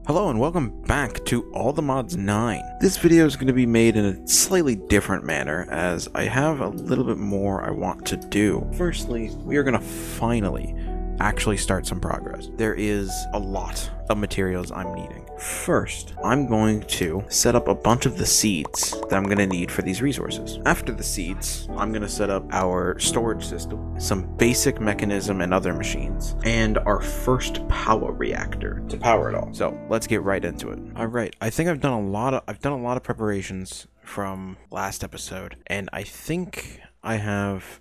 Hello and welcome back to All the Mods 9. This video is going to be made in a slightly different manner as I have a little bit more I want to do. Firstly, we are going to finally actually start some progress. There is a lot of materials I'm needing. First, I'm going to set up a bunch of the seeds that I'm going to need for these resources. After the seeds, I'm going to set up our storage system, some basic mechanism and other machines, and our first power reactor to power it all. So let's get right into it. All right, I think I've done a lot of preparations from last episode, and I think I have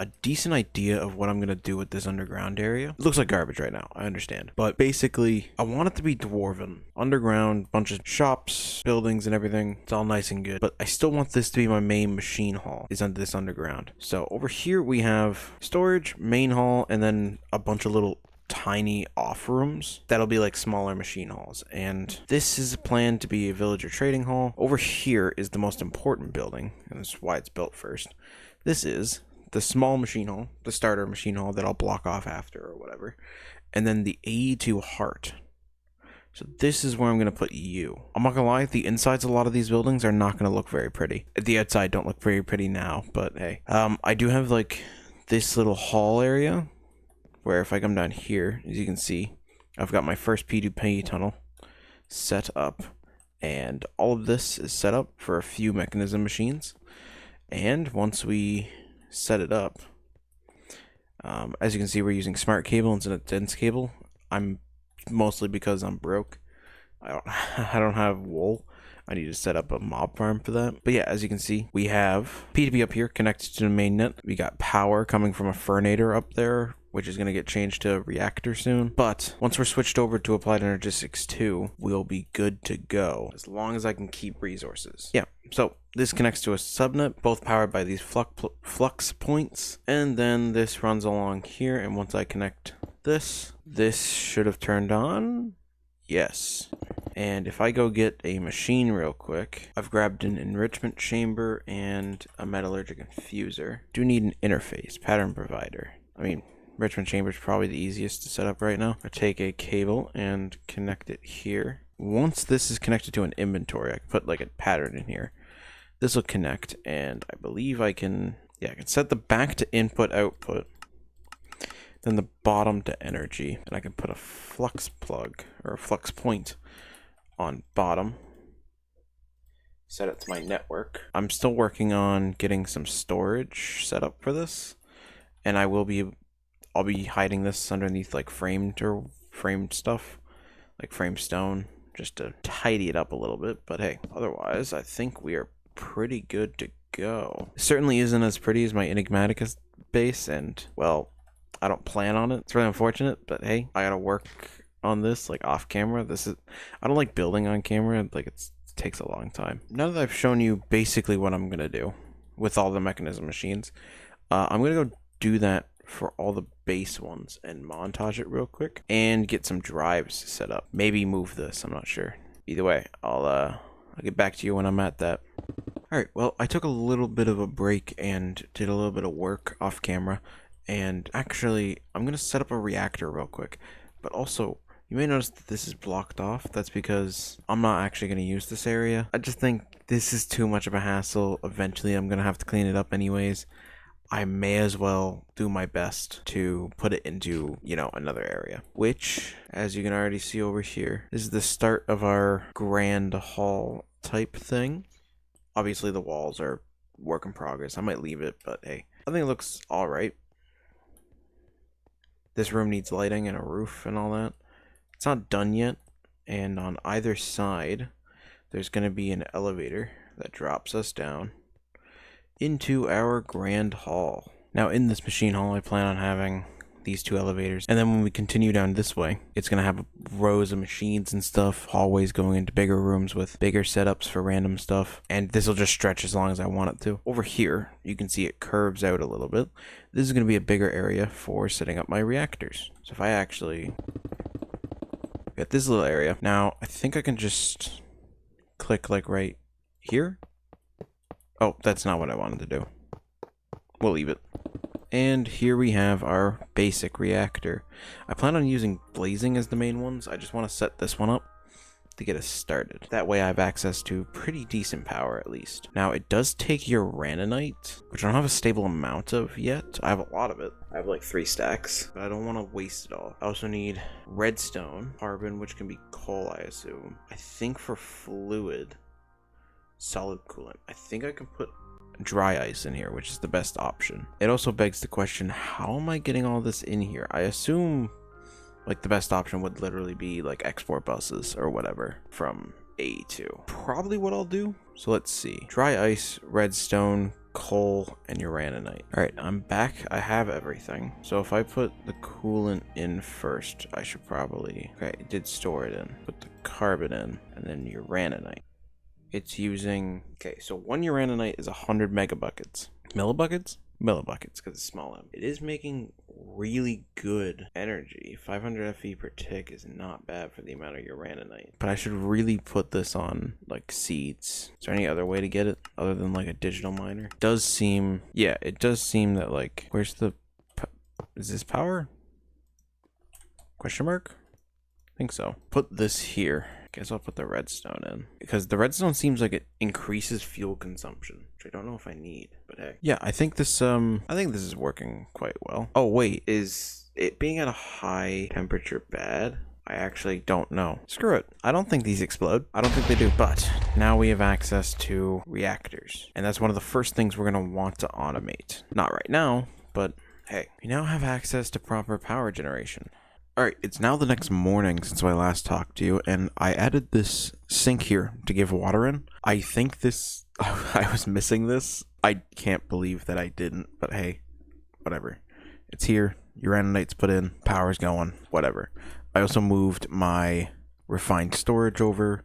a decent idea of what I'm going to do with this underground area. It looks like garbage right now, I understand. But basically, I want it to be dwarven. Underground, bunch of shops, buildings, and everything. It's all nice and good. But I still want this to be my main machine hall, is under this underground. So over here we have storage, main hall, and then a bunch of little tiny off rooms that'll be like smaller machine halls, and this is planned to be a villager trading hall. Over here is the most important building, and that's why it's built first. This is the small machine hall, the starter machine hall that I'll block off after or whatever, and then the AE2 heart. So this is where I'm going to put you. I'm not going to lie, the insides of a lot of these buildings are not going to look very pretty. The outside don't look very pretty now, but hey. I do have like this little hall area where if I come down here, as you can see, I've got my first P2P tunnel set up, and all of this is set up for a few mechanism machines. And once we set it up, as you can see, we're using smart cable instead of dense cable. I'm mostly because I'm broke. I don't have wool. I need to set up a mob farm for that. But yeah, as you can see, we have P2P up here connected to the main net. We got power coming from a Furnator up there, which is going to get changed to a reactor soon. But once we're switched over to Applied Energistics 2, we'll be good to go, as long as I can keep resources. Yeah, so this connects to a subnet, both powered by these flux points. And then this runs along here, and once I connect this should have turned on. Yes. And if I go get a machine real quick, I've grabbed an enrichment chamber and a metallurgic infuser. Do need an interface, pattern provider. I mean, enrichment chamber is probably the easiest to set up right now. I take a cable and connect it here. Once this is connected to an inventory, I can put like a pattern in here. This will connect, and I believe I can set the back to input output, then the bottom to energy, and I can put a flux plug or a flux point on bottom. Set it to my network. I'm still working on getting some storage set up for this, and I'll be hiding this underneath like framed stuff, like framed stone, just to tidy it up a little bit. But hey, otherwise I think we are pretty good to go. It certainly isn't as pretty as my Enigmatica base, and well, I don't plan on it. It's really unfortunate, but hey, I gotta work on this like off camera. I don't like building on camera, like it takes a long time. Now that I've shown you basically what I'm gonna do with all the mechanism machines, I'm gonna go do that for all the base ones and montage it real quick and get some drives set up. Maybe move this, I'm not sure. Either way, I'll get back to you when I'm at that. Alright, well, I took a little bit of a break and did a little bit of work off camera, and actually I'm gonna set up a reactor real quick. But also, you may notice that this is blocked off. That's because I'm not actually going to use this area. I just think this is too much of a hassle. Eventually I'm going to have to clean it up anyways. I may as well do my best to put it into, another area. Which, as you can already see over here, is the start of our grand hall type thing. Obviously the walls are work in progress. I might leave it, but hey, I think it looks alright. This room needs lighting and a roof and all that. It's not done yet, and on either side there's going to be an elevator that drops us down into our grand hall. Now in this machine hall I plan on having these two elevators, and then when we continue down this way it's going to have rows of machines and stuff, hallways going into bigger rooms with bigger setups for random stuff, and this will just stretch as long as I want it to. Over here you can see it curves out a little bit. This is going to be a bigger area for setting up my reactors. So if I actually get this little area, now I think I can just click like right here. Oh, that's not what I wanted to do. We'll leave it. And here we have our basic reactor. I plan on using blazing as the main ones. I just want to set this one up to get us started. That way I have access to pretty decent power at least. Now it does take uraninite, which I don't have a stable amount of yet. I have a lot of it. I have like 3 stacks, but I don't want to waste it all. I also need redstone, carbon, which can be coal, I assume. I think for fluid, solid coolant. I think I can put dry ice in here, which is the best option. It also begs the question, how am I getting all this in here? I assume like the best option would literally be like export buses or whatever from A2. Probably what I'll do. So let's see. Dry ice, redstone, coal, and uraninite. All right, I'm back. I have everything. So if I put the coolant in first, I should probably, okay, it did store it in. Put the carbon in and then uraninite. It's using, okay, so 1 uraninite is 100 megabuckets. Millibuckets? Millibuckets, because it's small m. It is making really good energy. 500 FE per tick is not bad for the amount of uraninite. But I should really put this on, like, seeds. Is there any other way to get it other than, like, a digital miner? It does seem, yeah, it does seem that, like, where's the, is this power? Question mark? I think so. Put this here. Guess I'll put the redstone in because the redstone seems like it increases fuel consumption, which I don't know if I need, but hey. Yeah, I think this is working quite well. Oh wait, is it being at a high temperature bad? I actually don't know. Screw it. I don't think these explode. I don't think they do. But now we have access to reactors, and that's one of the first things we're going to want to automate. Not right now, but hey, we now have access to proper power generation. Alright, it's now the next morning since I last talked to you, and I added this sink here to give water in. I think this, I was missing this. I can't believe that I didn't, but hey, whatever. It's here, uraninite's put in, power's going, whatever. I also moved my refined storage over,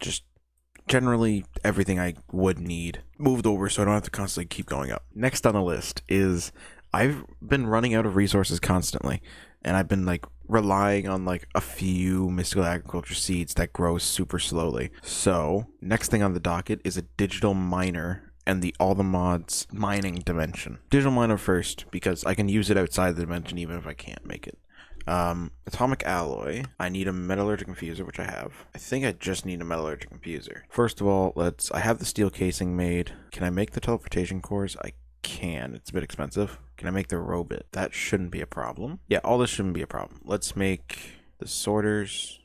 just generally everything I would need moved over so I don't have to constantly keep going up. Next on the list is I've been running out of resources constantly. And I've been like relying on like a few mystical agriculture seeds that grow super slowly. So next thing on the docket is a digital miner and the all the mods mining dimension. Digital miner first because I can use it outside the dimension even if I can't make it. Atomic alloy. I need a metallurgic infuser, which I have. I think I just need a metallurgic infuser. First of all, I have the steel casing made. Can I make the teleportation cores? I can. It's a bit expensive. Can I make the robot? That shouldn't be a problem. Yeah, all this shouldn't be a problem. Let's make the sorters.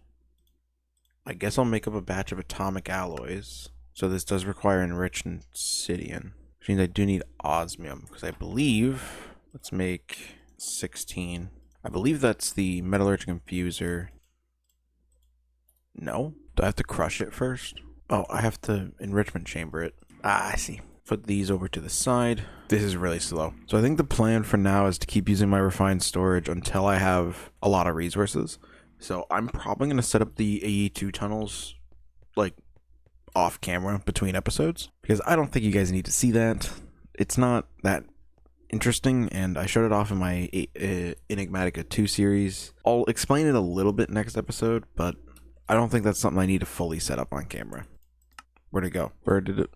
I guess I'll make up a batch of atomic alloys. So this does require enriched obsidian, which means I do need osmium because I believe, let's make 16. I believe that's the metallurgic infuser. No? Do I have to crush it first? Oh, I have to enrichment chamber it. Ah, I see. Put these over to the side. This is really slow. So I think the plan for now is to keep using my refined storage until I have a lot of resources. So I'm probably going to set up the AE2 tunnels like off camera between episodes because I don't think you guys need to see that. It's not that interesting, and I showed it off in my Enigmatica 2 series. I'll explain it a little bit next episode, but I don't think that's something I need to fully set up on camera. Where'd it go? Where did it?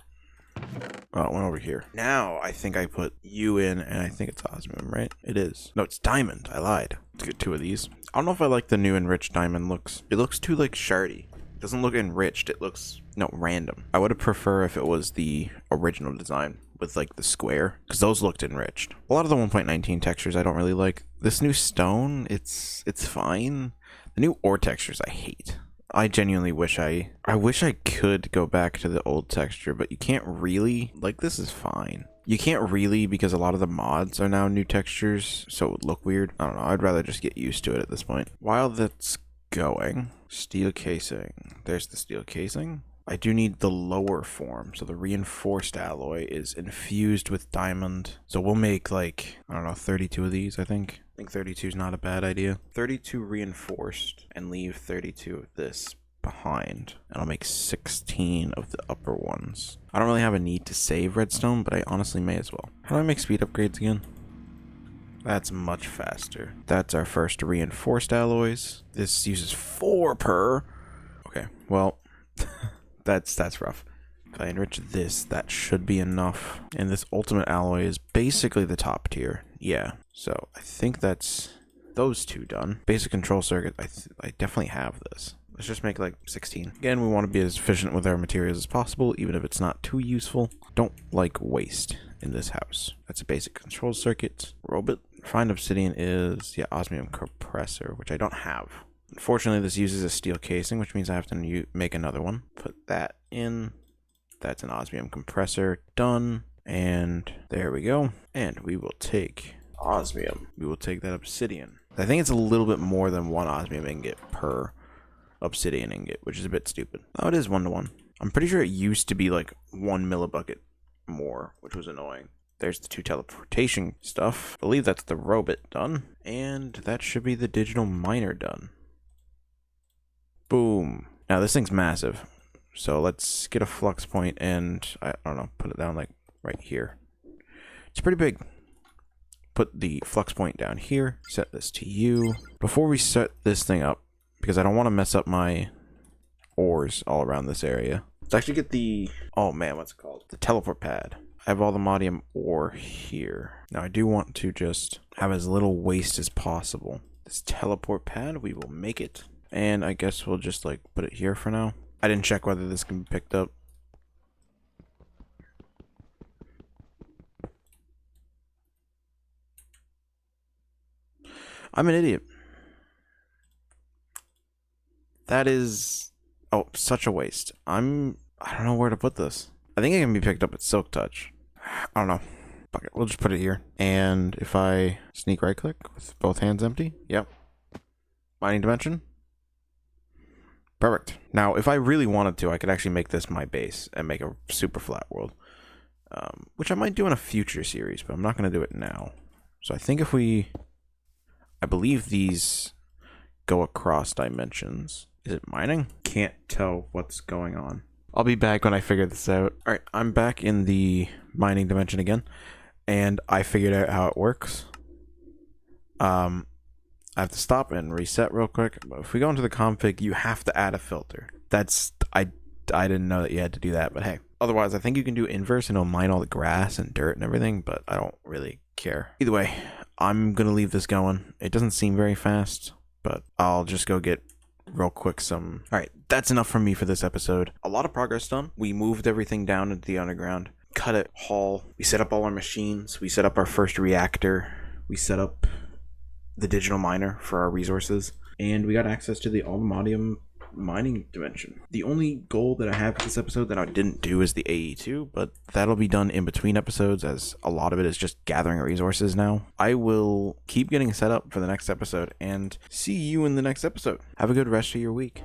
Oh, it went over here. Now I think I put you in, and I think it's osmium, right? It is. No, it's diamond. I lied. Let's get 2 of these. I don't know if I like the new enriched diamond looks. It looks too like shardy. It doesn't look enriched. It looks, no, random. I would have preferred if it was the original design with like the square, because those looked enriched. A lot of the 1.19 textures I don't really like. This new stone, it's fine. The new ore textures I hate. I genuinely wish I wish I could go back to the old texture, but you can't really. Like, this is fine. You can't really because a lot of the mods are now new textures, so it would look weird. I don't know. I'd rather just get used to it at this point. While that's going, steel casing. There's the steel casing. I do need the lower form, so the reinforced alloy is infused with diamond. So we'll make like, I don't know, 32 of these, I think. I think 32 is not a bad idea. 32 reinforced and leave 32 of this behind. And I'll make 16 of the upper ones. I don't really have a need to save redstone, but I honestly may as well. How do I make speed upgrades again? That's much faster. That's our first reinforced alloys. This uses 4 per. Okay, well, that's rough. If I enrich this, that should be enough. And this ultimate alloy is basically the top tier. Yeah, so I think that's those 2 done. Basic control circuit, I definitely have this. let's just make like 16. Again, we want to be as efficient with our materials as possible, even if it's not too useful. Don't like waste in this house. That's a basic control circuit. Robot. Refined obsidian is, yeah, osmium compressor, which I don't have. Unfortunately, this uses a steel casing, which means I have to make another one. Put that in. That's an osmium compressor. Done. And there we go. And we will take osmium. We will take that obsidian. I think it's a little bit more than one osmium ingot per obsidian ingot, which is a bit stupid. Oh, it is 1-to-1. I'm pretty sure it used to be like 1 millibucket more, which was annoying. There's the 2 teleportation stuff. I believe that's the robot done. And that should be the digital miner done. Boom. Now this thing's massive. So let's get a flux point and, I don't know, put it down like right here. It's pretty big. Put the flux point down here. Set this to U. Before we set this thing up, because I don't want to mess up my ores all around this area. Let's actually get the, oh man, what's it called? The teleport pad. I have all the modium ore here. Now I do want to just have as little waste as possible. This teleport pad, we will make it. And I guess we'll just like put it here for now. I didn't check whether this can be picked up. I'm an idiot. That is, oh, such a waste. I don't know where to put this. I think it can be picked up at Silk Touch. I don't know. Fuck it. We'll just put it here. And if I sneak right click with both hands empty, yep. Mining dimension. Perfect. Now, if I really wanted to, I could actually make this my base and make a super flat world. Which I might do in a future series, but I'm not going to do it now. So I think if we, I believe these go across dimensions. Is it mining? Can't tell what's going on. I'll be back when I figure this out. Alright, I'm back in the mining dimension again, and I figured out how it works. I have to stop and reset real quick. But if we go into the config, you have to add a filter. That's, I didn't know that you had to do that, but hey. Otherwise, I think you can do inverse and it'll mine all the grass and dirt and everything, but I don't really care. Either way, I'm gonna leave this going. It doesn't seem very fast, but I'll just go get real quick some. Alright, that's enough from me for this episode. A lot of progress done. We moved everything down into the underground, cut it, haul. We set up all our machines. We set up our first reactor. We set up the digital miner for our resources, and we got access to the Allmodium mining dimension. The only goal that I have for this episode that I didn't do is the AE2, but that'll be done in between episodes, as a lot of it is just gathering resources now. I will keep getting set up for the next episode and see you in the next episode. Have a good rest of your week.